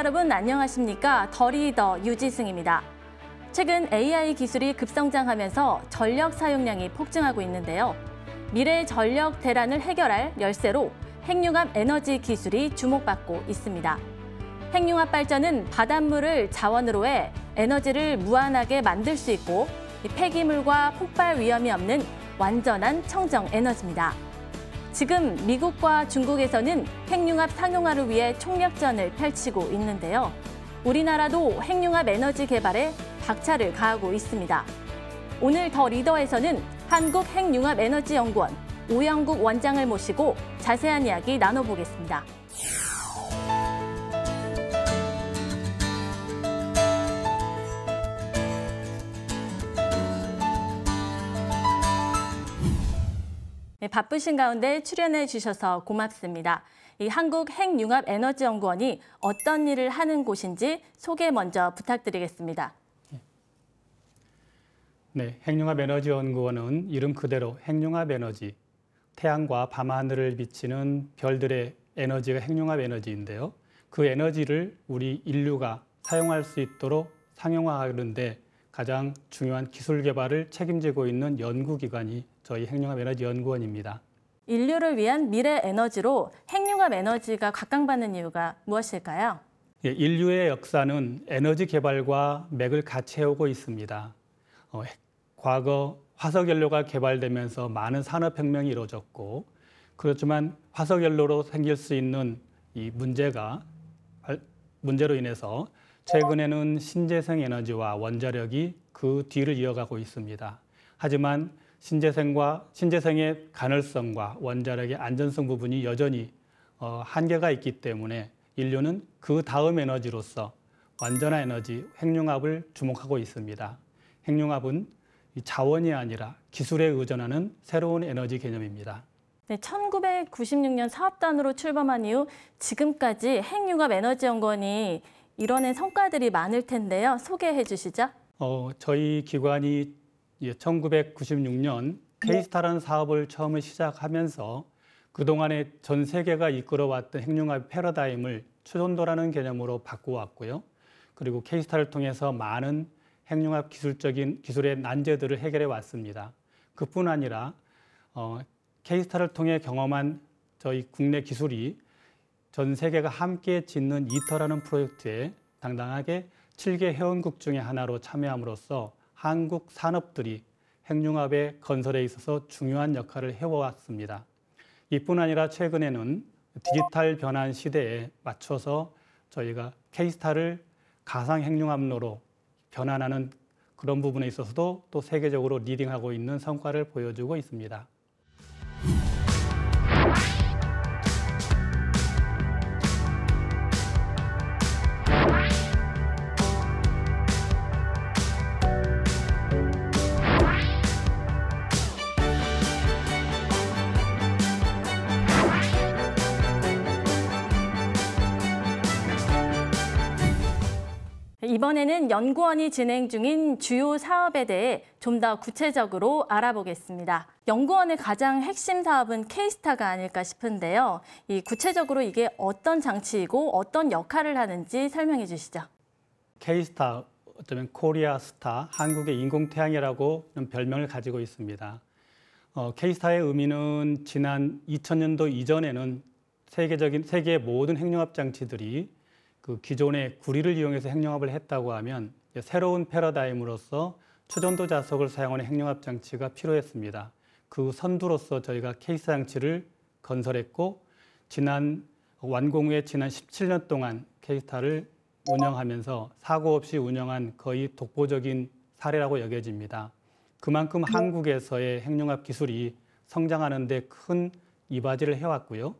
여러분 안녕하십니까? 더 리더 유지승입니다. 최근 AI 기술이 급성장하면서 전력 사용량이 폭증하고 있는데요. 미래 전력 대란을 해결할 열쇠로 핵융합 에너지 기술이 주목받고 있습니다. 핵융합 발전은 바닷물을 자원으로 해 에너지를 무한하게 만들 수 있고 폐기물과 폭발 위험이 없는 완전한 청정 에너지입니다. 지금 미국과 중국에서는 핵융합 상용화를 위해 총력전을 펼치고 있는데요. 우리나라도 핵융합 에너지 개발에 박차를 가하고 있습니다. 오늘 더 리더에서는 한국핵융합에너지연구원 오영국 원장을 모시고 자세한 이야기 나눠보겠습니다. 네, 바쁘신 가운데 출연해 주셔서 고맙습니다. 이 한국핵융합에너지연구원이 어떤 일을 하는 곳인지 소개 먼저 부탁드리겠습니다. 네, 핵융합에너지연구원은 이름 그대로 핵융합에너지, 태양과 밤하늘을 비치는 별들의 에너지가 핵융합에너지인데요. 그 에너지를 우리 인류가 사용할 수 있도록 상용화하는 데 가장 중요한 기술 개발을 책임지고 있는 연구기관이 저희 핵융합에너지연구원입니다. 인류를 위한 미래 에너지로 핵융합 에너지가 각광받는 이유가 무엇일까요? 예, 인류의 역사는 에너지 개발과 맥을 같이 해오고 있습니다. 과거 화석연료가 개발되면서 많은 산업혁명이 이루어졌고, 그렇지만 화석연료로 생길 수 있는 이 문제로 인해서 최근에는 신재생 에너지와 원자력이 그 뒤를 이어가고 있습니다. 하지만 신재생의 가능성과 원자력의 안전성 부분이 여전히 한계가 있기 때문에 인류는 그 다음 에너지로서 완전한 에너지, 핵융합을 주목하고 있습니다. 핵융합은 자원이 아니라 기술에 의존하는 새로운 에너지 개념입니다. 네, 1996년 사업단으로 출범한 이후 지금까지 핵융합에너지연구원이 이뤄낸 성과들이 많을 텐데요. 소개해 주시죠. 저희 기관이 1996년 K-스타라는 사업을 처음 시작하면서 그동안에 전 세계가 이끌어왔던 핵융합 패러다임을 초전도라는 개념으로 바꾸어왔고요. 그리고 K-스타를 통해서 많은 핵융합 기술의 난제들을 해결해 왔습니다. 그뿐 아니라 K-스타를 통해 경험한 저희 국내 기술이 전 세계가 함께 짓는 이터라는 프로젝트에 당당하게 7개 회원국 중의 하나로 참여함으로써 한국 산업들이 핵융합의 건설에 있어서 중요한 역할을 해왔습니다. 이뿐 아니라 최근에는 디지털 변환 시대에 맞춰서 저희가 K-스타를 가상 핵융합로로 변환하는 그런 부분에 있어서도 또 세계적으로 리딩하고 있는 성과를 보여주고 있습니다. 이번에는 연구원이 진행 중인 주요 사업에 대해 좀 더 구체적으로 알아보겠습니다. 연구원의 가장 핵심 사업은 K-스타가 아닐까 싶은데요. 구체적으로 이게 어떤 장치이고 어떤 역할을 하는지 설명해 주시죠. K-스타, 어쩌면 코리아 스타, 한국의 인공태양이라고 별명을 가지고 있습니다. K-스타의 의미는 지난 2000년도 이전에는 세계의 모든 핵융합 장치들이 그 기존의 구리를 이용해서 핵융합을 했다고 하면 새로운 패러다임으로서 초전도 자석을 사용하는 핵융합 장치가 필요했습니다. 그 선두로서 저희가 K-스타 장치를 건설했고 완공 후에 지난 17년 동안 K-스타를 운영하면서 사고 없이 운영한 거의 독보적인 사례라고 여겨집니다. 그만큼 한국에서의 핵융합 기술이 성장하는 데 큰 이바지를 해왔고요.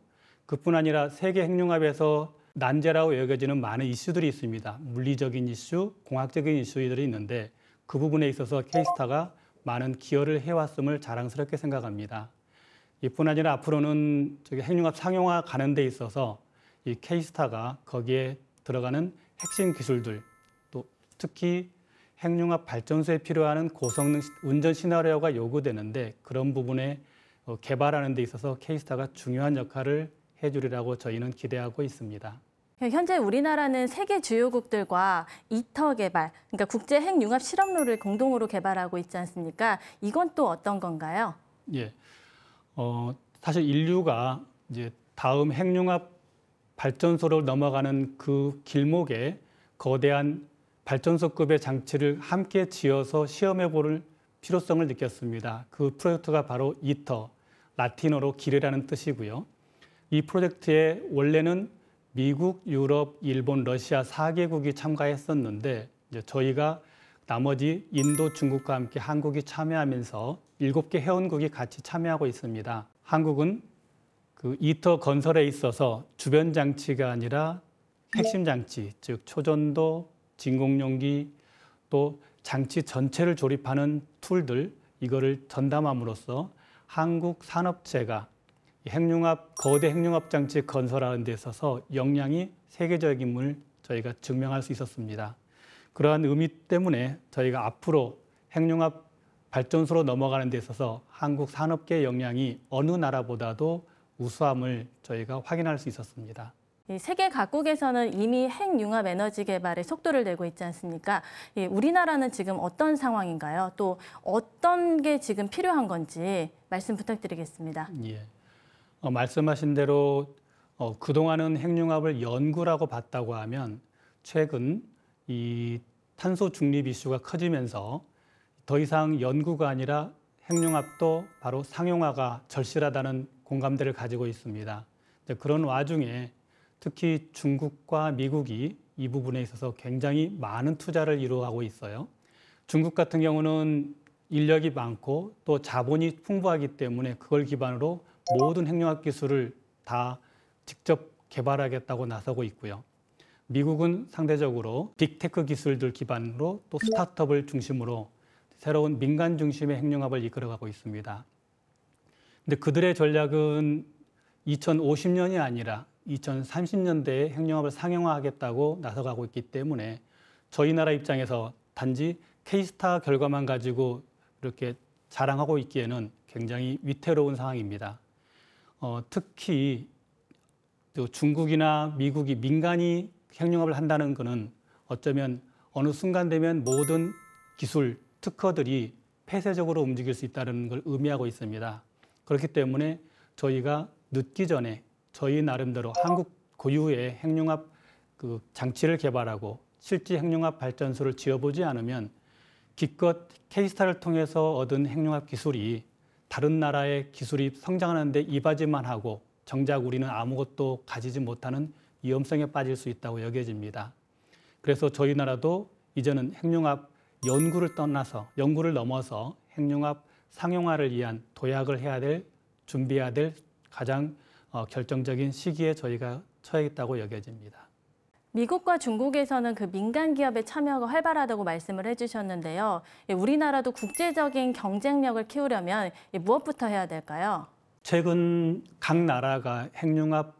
그뿐 아니라 세계 핵융합에서 난제라고 여겨지는 많은 이슈들이 있습니다. 물리적인 이슈, 공학적인 이슈들이 있는데 그 부분에 있어서 K-스타가 많은 기여를 해왔음을 자랑스럽게 생각합니다. 이뿐 아니라 앞으로는 핵융합 상용화 가는 데 있어서 이 K-스타가 거기에 들어가는 핵심 기술들, 또 특히 핵융합 발전소에 필요한 고성능 운전 시나리오가 요구되는데 그런 부분에 개발하는 데 있어서 K-스타가 중요한 역할을 해주리라고 저희는 기대하고 있습니다. 현재 우리나라는 세계 주요국들과 이터 개발, 그러니까 국제 핵융합 실험로를 공동으로 개발하고 있지 않습니까? 이건 또 어떤 건가요? 예, 사실 인류가 이제 다음 핵융합 발전소로 넘어가는 그 길목에 거대한 발전소급의 장치를 함께 지어서 시험해 볼 필요성을 느꼈습니다. 그 프로젝트가 바로 이터, 라틴어로 길이라는 뜻이고요. 이 프로젝트에 원래는 미국, 유럽, 일본, 러시아 4개국이 참가했었는데 이제 저희가 나머지 인도, 중국과 함께 한국이 참여하면서 7개 회원국이 같이 참여하고 있습니다. 한국은 그 이터 건설에 있어서 주변 장치가 아니라 핵심 장치, 즉 초전도, 진공용기, 또 장치 전체를 조립하는 툴들, 이거를 전담함으로써 한국 산업체가 거대 핵융합 장치 건설하는 데 있어서 역량이 세계적임을 저희가 증명할 수 있었습니다. 그러한 의미 때문에 저희가 앞으로 핵융합 발전소로 넘어가는 데 있어서 한국 산업계 역량이 어느 나라보다도 우수함을 저희가 확인할 수 있었습니다. 세계 각국에서는 이미 핵융합 에너지 개발에 속도를 내고 있지 않습니까? 우리나라는 지금 어떤 상황인가요? 또 어떤 게 지금 필요한 건지 말씀 부탁드리겠습니다. 예. 말씀하신 대로 그동안은 핵융합을 연구라고 봤다고 하면 최근 이 탄소 중립 이슈가 커지면서 더 이상 연구가 아니라 핵융합도 바로 상용화가 절실하다는 공감대를 가지고 있습니다. 그런 와중에 특히 중국과 미국이 이 부분에 있어서 굉장히 많은 투자를 이루어가고 있어요. 중국 같은 경우는 인력이 많고 또 자본이 풍부하기 때문에 그걸 기반으로 모든 핵융합 기술을 다 직접 개발하겠다고 나서고 있고요. 미국은 상대적으로 빅테크 기술들 기반으로 또 스타트업을 중심으로 새로운 민간 중심의 핵융합을 이끌어가고 있습니다. 근데 그들의 전략은 2050년이 아니라 2030년대에 핵융합을 상용화하겠다고 나서가고 있기 때문에 저희 나라 입장에서 단지 K스타 결과만 가지고 이렇게 자랑하고 있기에는 굉장히 위태로운 상황입니다. 특히 중국이나 미국이 민간이 핵융합을 한다는 것은 어쩌면 어느 순간 되면 모든 기술, 특허들이 폐쇄적으로 움직일 수 있다는 걸 의미하고 있습니다. 그렇기 때문에 저희가 늦기 전에 저희 나름대로 한국 고유의 핵융합 장치를 개발하고 실제 핵융합 발전소를 지어보지 않으면 기껏 K스타를 통해서 얻은 핵융합 기술이 다른 나라의 기술이 성장하는 데 이바지만 하고 정작 우리는 아무것도 가지지 못하는 위험성에 빠질 수 있다고 여겨집니다. 그래서 저희 나라도 이제는 핵융합 연구를 넘어서 핵융합 상용화를 위한 도약을 준비해야 될 가장 결정적인 시기에 저희가 처해 있다고 여겨집니다. 미국과 중국에서는 그 민간 기업의 참여가 활발하다고 말씀을 해주셨는데요. 우리나라도 국제적인 경쟁력을 키우려면 무엇부터 해야 될까요? 최근 각 나라가 핵융합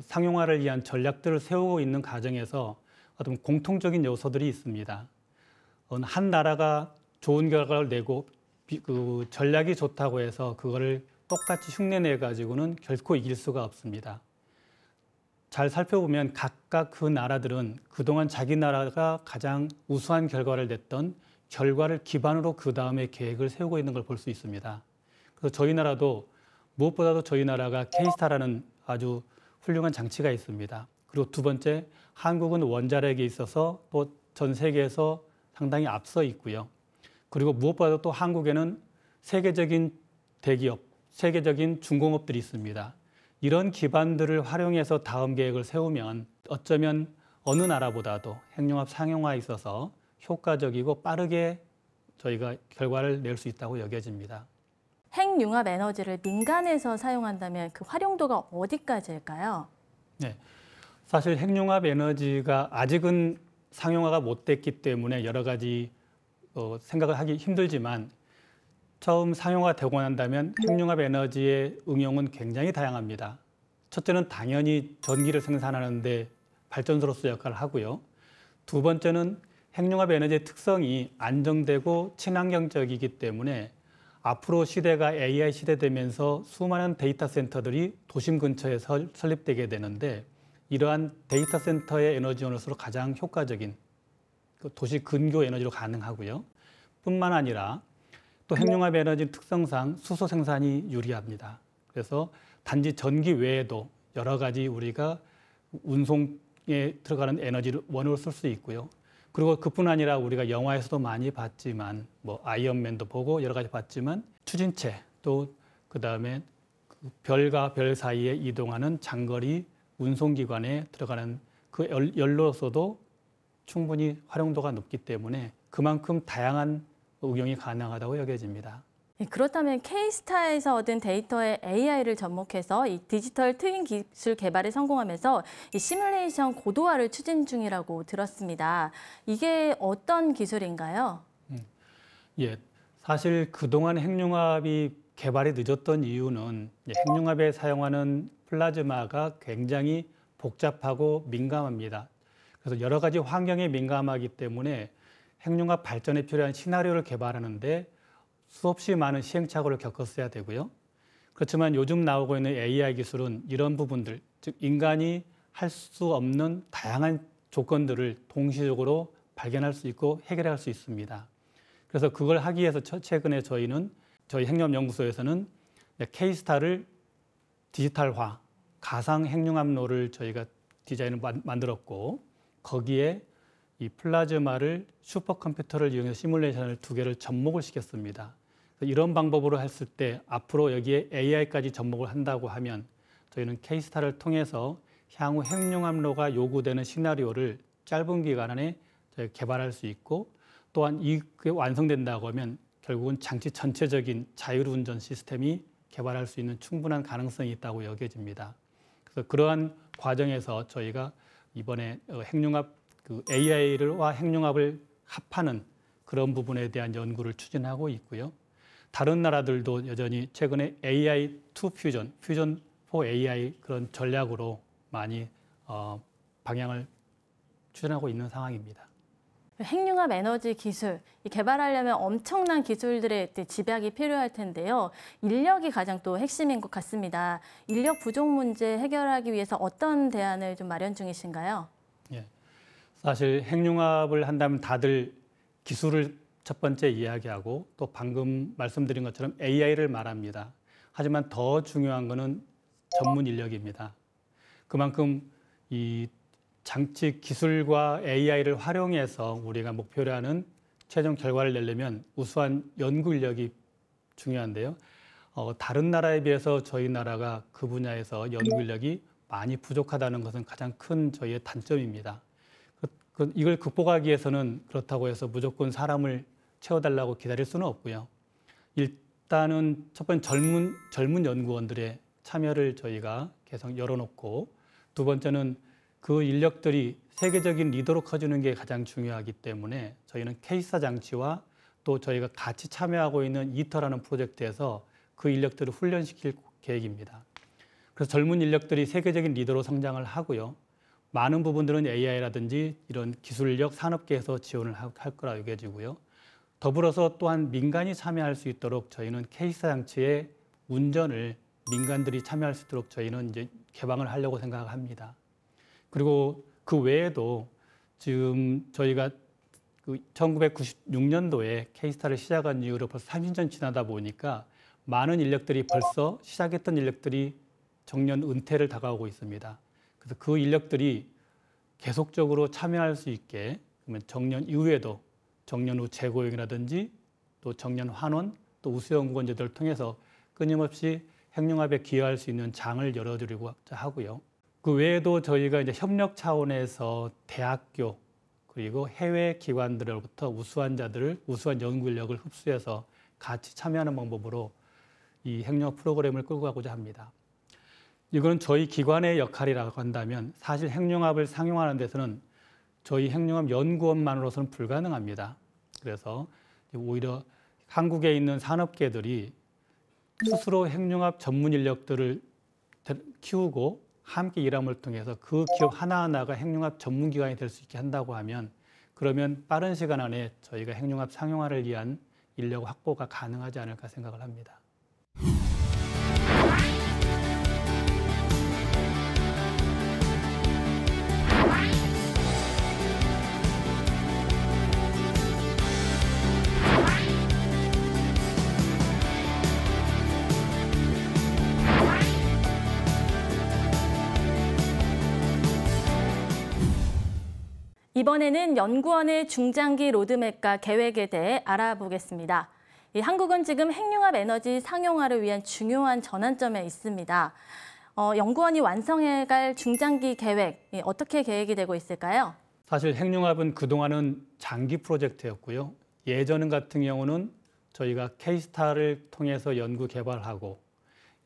상용화를 위한 전략들을 세우고 있는 과정에서 어떤 공통적인 요소들이 있습니다. 한 나라가 좋은 결과를 내고 전략이 좋다고 해서 그거를 똑같이 흉내내 가지고는 결코 이길 수가 없습니다. 잘 살펴보면 각각 그 나라들은 그동안 자기 나라가 가장 우수한 결과를 냈던 결과를 기반으로 그 다음에 계획을 세우고 있는 걸 볼 수 있습니다. 그래서 저희 나라도 무엇보다도 저희 나라가 K스타라는 아주 훌륭한 장치가 있습니다. 그리고 두 번째, 한국은 원자력에 있어서 또 전 세계에서 상당히 앞서 있고요. 그리고 무엇보다도 또 한국에는 세계적인 대기업, 세계적인 중공업들이 있습니다. 이런 기반들을 활용해서 다음 계획을 세우면 어쩌면 어느 나라보다도 핵융합 상용화에 있어서 효과적이고 빠르게 저희가 결과를 낼 수 있다고 여겨집니다. 핵융합 에너지를 민간에서 사용한다면 그 활용도가 어디까지일까요? 네, 사실 핵융합 에너지가 아직은 상용화가 못 됐기 때문에 여러 가지 생각을 하기 힘들지만 처음 상용화되고 난다면 핵융합 에너지의 응용은 굉장히 다양합니다. 첫째는 당연히 전기를 생산하는 데 발전소로서 역할을 하고요. 두 번째는 핵융합 에너지의 특성이 안정되고 친환경적이기 때문에 앞으로 시대가 AI 시대 되면서 수많은 데이터 센터들이 도심 근처에 설립되게 되는데 이러한 데이터 센터의 에너지원으로서 가장 효과적인 도시 근교 에너지로 가능하고요. 뿐만 아니라 또 핵융합 에너지 특성상 수소 생산이 유리합니다. 그래서 단지 전기 외에도 여러 가지 우리가 운송에 들어가는 에너지를 원으로 쓸 수 있고요. 그리고 그뿐 아니라 우리가 영화에서도 많이 봤지만 뭐 아이언맨도 보고 여러 가지 봤지만 추진체 또 그다음에 그 별과 별 사이에 이동하는 장거리 운송기관에 들어가는 그 연료로서도 충분히 활용도가 높기 때문에 그만큼 다양한 응용이 가능하다고 여겨집니다. 그렇다면 K스타에서 얻은 데이터에 AI를 접목해서 이 디지털 트윈 기술 개발에 성공하면서 이 시뮬레이션 고도화를 추진 중이라고 들었습니다. 이게 어떤 기술인가요? 예, 사실 그동안 핵융합이 개발이 늦었던 이유는 핵융합에 사용하는 플라즈마가 굉장히 복잡하고 민감합니다. 그래서 여러 가지 환경에 민감하기 때문에 핵융합 발전에 필요한 시나리오를 개발하는데 수없이 많은 시행착오를 겪었어야 되고요. 그렇지만 요즘 나오고 있는 AI 기술은 이런 부분들, 즉 인간이 할 수 없는 다양한 조건들을 동시적으로 발견할 수 있고 해결할 수 있습니다. 그래서 그걸 하기 위해서 최근에 저희 핵융합연구소에서는 K스타를 디지털화, 가상 핵융합로를 저희가 디자인을 만들었고 거기에 이 플라즈마를 슈퍼컴퓨터를 이용해서 시뮬레이션을 2개를 접목을 시켰습니다. 이런 방법으로 했을 때 앞으로 여기에 AI까지 접목을 한다고 하면 저희는 K스타를 통해서 향후 핵융합로가 요구되는 시나리오를 짧은 기간 안에 개발할 수 있고 또한 이게 완성된다고 하면 결국은 장치 전체적인 자율운전 시스템이 개발할 수 있는 충분한 가능성이 있다고 여겨집니다. 그래서 그러한 과정에서 저희가 이번에 핵융합 AI와 핵융합을 합하는 그런 부분에 대한 연구를 추진하고 있고요. 다른 나라들도 여전히 최근에 AI to 퓨전, 퓨전 for AI 그런 전략으로 많이 방향을 추진하고 있는 상황입니다. 핵융합 에너지 기술, 개발하려면 엄청난 기술들의 집약이 필요할 텐데요. 인력이 가장 또 핵심인 것 같습니다. 인력 부족 문제 해결하기 위해서 어떤 대안을 좀 마련 중이신가요? 예, 사실 핵융합을 한다면 다들 기술을 첫 번째 이야기하고 또 방금 말씀드린 것처럼 AI를 말합니다. 하지만 더 중요한 것은 전문 인력입니다. 그만큼 이 장치 기술과 AI를 활용해서 우리가 목표로 하는 최종 결과를 내려면 우수한 연구 인력이 중요한데요. 다른 나라에 비해서 저희 나라가 그 분야에서 연구 인력이 많이 부족하다는 것은 가장 큰 저희의 단점입니다. 이걸 극복하기 위해서는 그렇다고 해서 무조건 사람을 채워달라고 기다릴 수는 없고요. 일단은 첫 번째 젊은 연구원들의 참여를 저희가 계속 열어놓고 두 번째는 그 인력들이 세계적인 리더로 커지는 게 가장 중요하기 때문에 저희는 K스타 장치와 또 저희가 같이 참여하고 있는 이터라는 프로젝트에서 그 인력들을 훈련시킬 계획입니다. 그래서 젊은 인력들이 세계적인 리더로 성장을 하고요. 많은 부분들은 AI라든지 이런 기술력 산업계에서 지원을 할 거라 여겨지고요. 더불어서 또한 민간이 참여할 수 있도록 저희는 K스타 장치의 운전을 민간들이 참여할 수 있도록 저희는 이제 개방을 하려고 생각합니다. 그리고 그 외에도 지금 저희가 1996년도에 K스타를 시작한 이후로 벌써 30년 지나다 보니까 많은 인력들이 벌써 시작했던 인력들이 정년 은퇴를 다가오고 있습니다. 그래서 그 인력들이 계속적으로 참여할 수 있게 그러면 정년 이후에도 정년 후 재고용이라든지 또 정년 환원 또 우수연구원제도를 통해서 끊임없이 핵융합에 기여할 수 있는 장을 열어드리고 하고요. 그 외에도 저희가 이제 협력 차원에서 대학교 그리고 해외 기관들로부터 우수한 연구 인력을 흡수해서 같이 참여하는 방법으로 이 핵융합 프로그램을 끌고 가고자 합니다. 이건 저희 기관의 역할이라고 한다면 사실 핵융합을 상용하는 데서는 저희 핵융합 연구원만으로서는 불가능합니다. 그래서 오히려 한국에 있는 산업계들이 스스로 핵융합 전문 인력들을 키우고 함께 일함을 통해서 그 기업 하나하나가 핵융합 전문 기관이 될 수 있게 한다고 하면 그러면 빠른 시간 안에 저희가 핵융합 상용화를 위한 인력 확보가 가능하지 않을까 생각을 합니다. 이번에는 연구원의 중장기 로드맵과 계획에 대해 알아보겠습니다. 한국은 지금 핵융합 에너지 상용화를 위한 중요한 전환점에 있습니다. 연구원이 완성해갈 중장기 계획, 어떻게 계획이 되고 있을까요? 사실 핵융합은 그동안은 장기 프로젝트였고요. 예전 같은 경우는 저희가 K스타를 통해서 연구 개발하고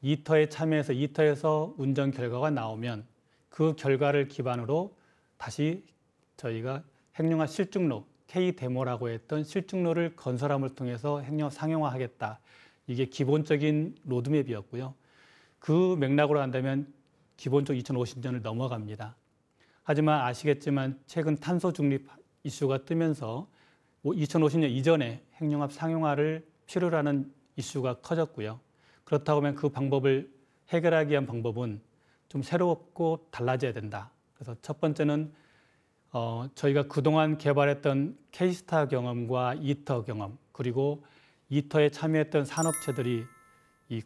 이터에 참여해서 이터에서 운전 결과가 나오면 그 결과를 기반으로 다시 저희가 핵융합 실증로, K데모라고 했던 실증로를 건설함을 통해서 핵융합 상용화하겠다. 이게 기본적인 로드맵이었고요. 그 맥락으로 한다면 기본적으로 2050년을 넘어갑니다. 하지만 아시겠지만 최근 탄소 중립 이슈가 뜨면서 2050년 이전에 핵융합 상용화를 필요로 하는 이슈가 커졌고요. 그렇다고 하면 그 방법을 해결하기 위한 방법은 좀 새롭고 달라져야 된다. 그래서 첫 번째는 저희가 그동안 개발했던 K스타 경험과 이터 경험, 그리고 이터에 참여했던 산업체들이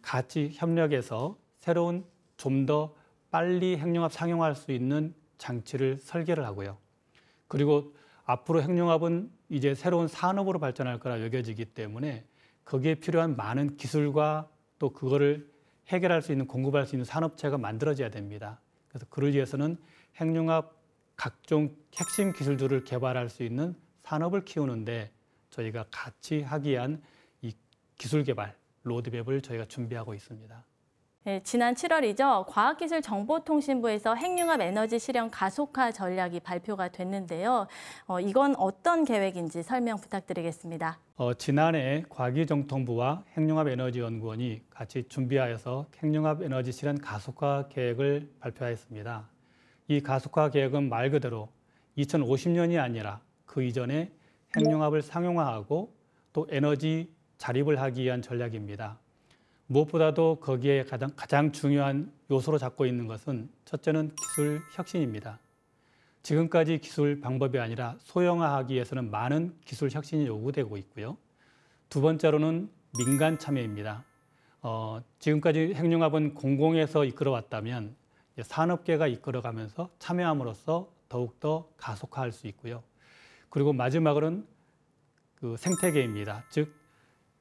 같이 협력해서 새로운 좀 더 빨리 핵융합 상용화할 수 있는 장치를 설계를 하고요. 그리고 앞으로 핵융합은 이제 새로운 산업으로 발전할 거라 여겨지기 때문에 거기에 필요한 많은 기술과 또 그거를 해결할 수 있는, 공급할 수 있는 산업체가 만들어져야 됩니다. 그래서 그를 위해서는 핵융합 각종 핵심 기술들을 개발할 수 있는 산업을 키우는데 저희가 같이 하기 위한 이 기술 개발 로드맵을 저희가 준비하고 있습니다. 네, 지난 7월이죠. 과학기술정보통신부에서 핵융합 에너지 실현 가속화 전략이 발표가 됐는데요. 이건 어떤 계획인지 설명 부탁드리겠습니다. 지난해 과기정통부와 핵융합에너지연구원이 같이 준비하여서 핵융합 에너지 실현 가속화 계획을 발표하였습니다. 이 가속화 계획은 말 그대로 2050년이 아니라 그 이전에 핵융합을 상용화하고 또 에너지 자립을 하기 위한 전략입니다. 무엇보다도 거기에 가장 중요한 요소로 잡고 있는 것은 첫째는 기술 혁신입니다. 지금까지 기술 방법이 아니라 소형화하기 위해서는 많은 기술 혁신이 요구되고 있고요. 두 번째로는 민간 참여입니다. 지금까지 핵융합은 공공에서 이끌어왔다면 산업계가 이끌어가면서 참여함으로써 더욱더 가속화할 수 있고요. 그리고 마지막으로는 그 생태계입니다. 즉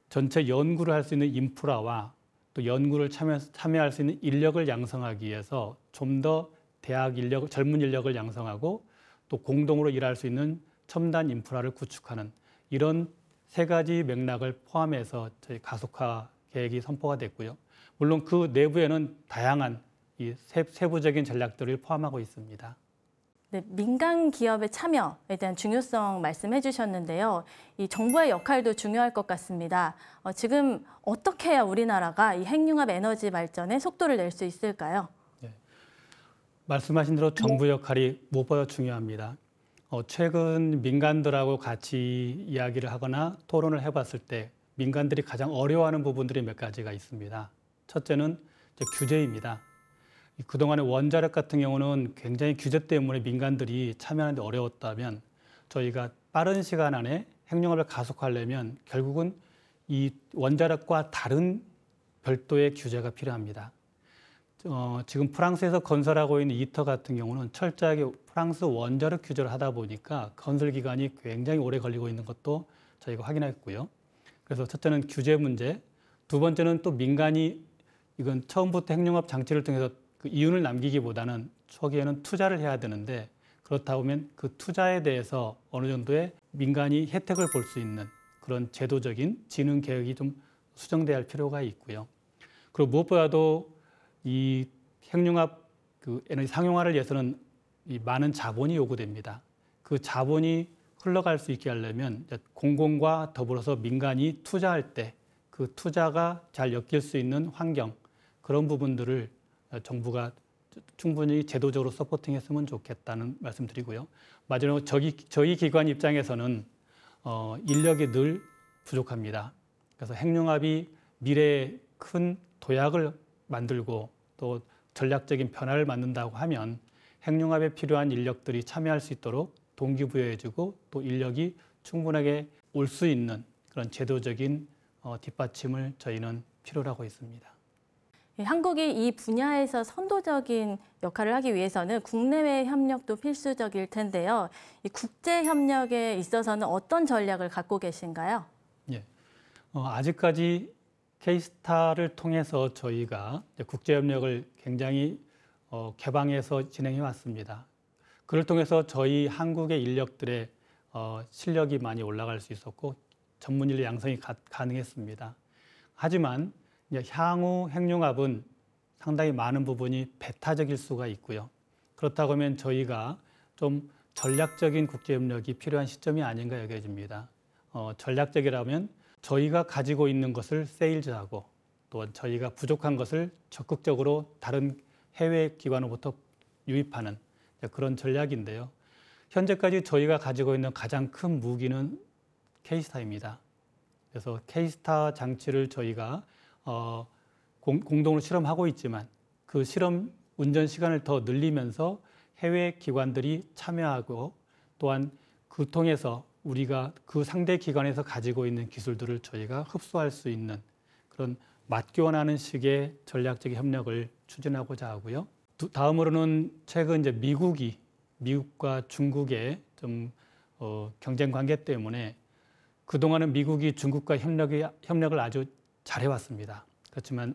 전체 연구를 할 수 있는 인프라와 또 연구를 참여할 수 있는 인력을 양성하기 위해서 좀 더 대학 인력, 젊은 인력을 양성하고 또 공동으로 일할 수 있는 첨단 인프라를 구축하는 이런 세 가지 맥락을 포함해서 저희 가속화 계획이 선포가 됐고요. 물론 그 내부에는 다양한 이 세부적인 전략들을 포함하고 있습니다. 네, 민간 기업의 참여에 대한 중요성 말씀해 주셨는데요. 이 정부의 역할도 중요할 것 같습니다. 지금 어떻게 해야 우리나라가 이 핵융합 에너지 발전에 속도를 낼 수 있을까요? 네, 말씀하신 대로 정부 역할이 무엇보다 중요합니다. 최근 민간들하고 같이 이야기를 하거나 토론을 해봤을 때 민간들이 가장 어려워하는 부분들이 몇 가지가 있습니다. 첫째는 규제입니다. 그동안의 원자력 같은 경우는 굉장히 규제 때문에 민간들이 참여하는데 어려웠다면 저희가 빠른 시간 안에 핵융합을 가속화하려면 결국은 이 원자력과 다른 별도의 규제가 필요합니다. 지금 프랑스에서 건설하고 있는 이터 같은 경우는 철저하게 프랑스 원자력 규제를 하다 보니까 건설 기간이 굉장히 오래 걸리고 있는 것도 저희가 확인했고요. 그래서 첫째는 규제 문제, 두 번째는 또 민간이 이건 처음부터 핵융합 장치를 통해서 그 이윤을 남기기보다는 초기에는 투자를 해야 되는데 그렇다 보면 그 투자에 대해서 어느 정도의 민간이 혜택을 볼 수 있는 그런 제도적인 진흥 계획이 좀 수정돼야 할 필요가 있고요. 그리고 무엇보다도 이 핵융합 그 에너지 상용화를 위해서는 이 많은 자본이 요구됩니다. 그 자본이 흘러갈 수 있게 하려면 공공과 더불어서 민간이 투자할 때 그 투자가 잘 엮일 수 있는 환경 그런 부분들을 정부가 충분히 제도적으로 서포팅했으면 좋겠다는 말씀드리고요. 마지막으로 저희 기관 입장에서는 인력이 늘 부족합니다. 그래서 핵융합이 미래에 큰 도약을 만들고 또 전략적인 변화를 만든다고 하면 핵융합에 필요한 인력들이 참여할 수 있도록 동기부여해주고 또 인력이 충분하게 올 수 있는 그런 제도적인 뒷받침을 저희는 필요로 하고 있습니다. 한국이 이 분야에서 선도적인 역할을 하기 위해서는 국내외 협력도 필수적일 텐데요. 이 국제 협력에 있어서는 어떤 전략을 갖고 계신가요? 예. 아직까지 K-스타를 통해서 저희가 국제 협력을 굉장히 개방해서 진행해 왔습니다. 그를 통해서 저희 한국의 인력들의 실력이 많이 올라갈 수 있었고 전문 인력 양성이 가능했습니다. 하지만 이제 향후 핵융합은 상당히 많은 부분이 배타적일 수가 있고요. 그렇다고 하면 저희가 좀 전략적인 국제협력이 필요한 시점이 아닌가 여겨집니다. 전략적이라면 저희가 가지고 있는 것을 세일즈하고 또 저희가 부족한 것을 적극적으로 다른 해외 기관으로부터 유입하는 그런 전략인데요. 현재까지 저희가 가지고 있는 가장 큰 무기는 K-스타입니다. 그래서 K-스타 장치를 저희가 공동으로 실험하고 있지만 그 실험 운전 시간을 더 늘리면서 해외 기관들이 참여하고 또한 그 통해서 우리가 그 상대 기관에서 가지고 있는 기술들을 저희가 흡수할 수 있는 그런 맞교환하는 식의 전략적 협력을 추진하고자 하고요. 다음으로는 최근 이제 미국과 중국의 좀 경쟁 관계 때문에 그동안은 미국이 중국과 협력을 아주 잘해왔습니다. 그렇지만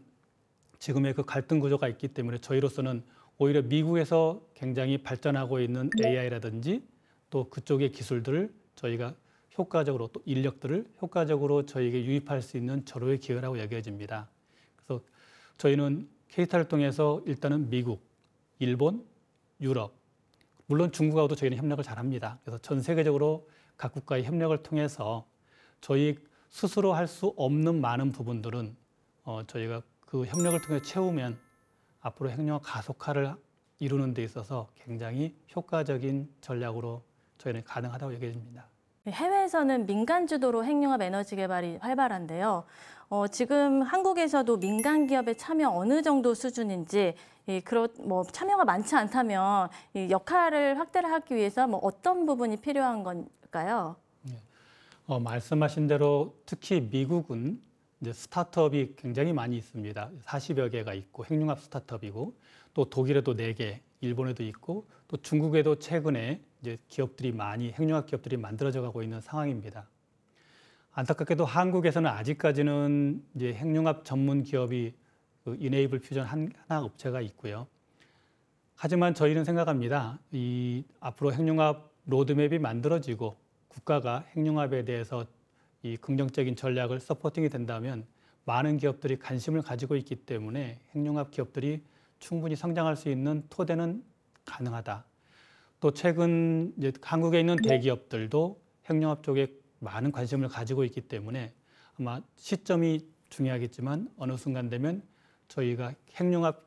지금의 그 갈등 구조가 있기 때문에 저희로서는 오히려 미국에서 굉장히 발전하고 있는 AI라든지 또 그쪽의 기술들을 저희가 효과적으로 또 인력들을 효과적으로 저희에게 유입할 수 있는 절호의 기회라고 여겨집니다. 그래서 저희는 K-스타를 통해서 일단은 미국, 일본, 유럽, 물론 중국하고도 저희는 협력을 잘합니다. 그래서 전 세계적으로 각 국가의 협력을 통해서 저희 스스로 할 수 없는 많은 부분들은 저희가 그 협력을 통해 채우면 앞으로 핵융합 가속화를 이루는 데 있어서 굉장히 효과적인 전략으로 저희는 가능하다고 여겨집니다. 해외에서는 민간 주도로 핵융합 에너지 개발이 활발한데요. 지금 한국에서도 민간 기업의 참여 어느 정도 수준인지, 참여가 많지 않다면 이 역할을 확대를 하기 위해서 어떤 부분이 필요한 걸까요? 말씀하신 대로 특히 미국은 이제 스타트업이 굉장히 많이 있습니다. 40여 개가 있고 핵융합 스타트업이고 또 독일에도 4개, 일본에도 있고 또 중국에도 최근에 이제 기업들이 많이 핵융합 기업들이 만들어져 가고 있는 상황입니다. 안타깝게도 한국에서는 아직까지는 이제 핵융합 전문 기업이 그 이네이블 퓨전 하나 업체가 있고요. 하지만 저희는 생각합니다. 이 앞으로 핵융합 로드맵이 만들어지고 국가가 핵융합에 대해서 이 긍정적인 전략을 서포팅이 된다면 많은 기업들이 관심을 가지고 있기 때문에 핵융합 기업들이 충분히 성장할 수 있는 토대는 가능하다. 또 최근 이제 한국에 있는 대기업들도 핵융합 쪽에 많은 관심을 가지고 있기 때문에 아마 시점이 중요하겠지만 어느 순간 되면 저희가 핵융합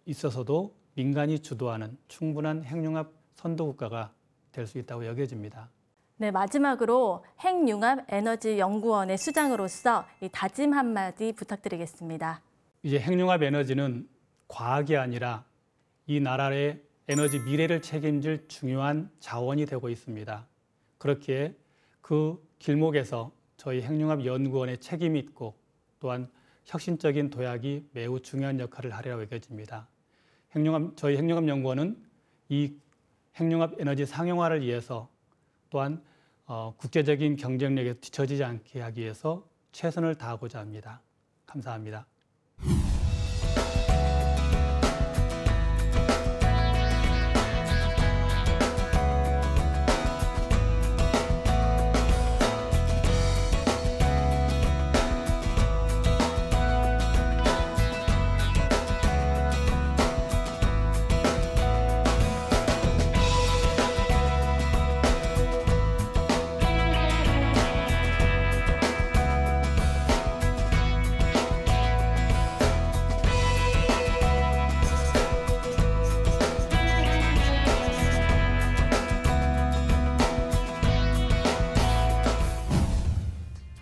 있어서도 민간이 주도하는 충분한 핵융합 선도국가가 될 수 있다고 여겨집니다. 네, 마지막으로 핵융합 에너지 연구원의 수장으로서 이 다짐 한마디 부탁드리겠습니다. 이제 핵융합 에너지는 과학이 아니라 이 나라의 에너지 미래를 책임질 중요한 자원이 되고 있습니다. 그렇기에 그 길목에서 저희 핵융합 연구원의 책임이 있고 또한 혁신적인 도약이 매우 중요한 역할을 하리라고 여겨집니다. 저희 핵융합 연구원은 이 핵융합 에너지 상용화를 위해서 또한 국제적인 경쟁력에 뒤처지지 않게 하기 위해서 최선을 다하고자 합니다. 감사합니다.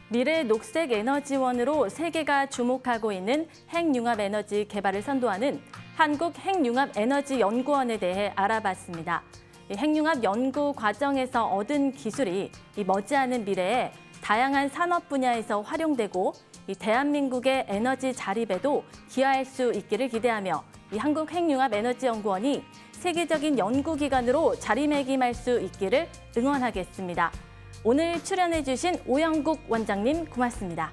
미래 녹색 에너지원으로 세계가 주목하고 있는 핵융합 에너지 개발을 선도하는 한국핵융합에너지연구원에 대해 알아봤습니다. 핵융합 연구 과정에서 얻은 기술이 머지않은 미래에 다양한 산업 분야에서 활용되고 이 대한민국의 에너지 자립에도 기여할 수 있기를 기대하며 이 한국핵융합에너지연구원이 세계적인 연구기관으로 자리매김할 수 있기를 응원하겠습니다. 오늘 출연해 주신 오영국 원장님 고맙습니다.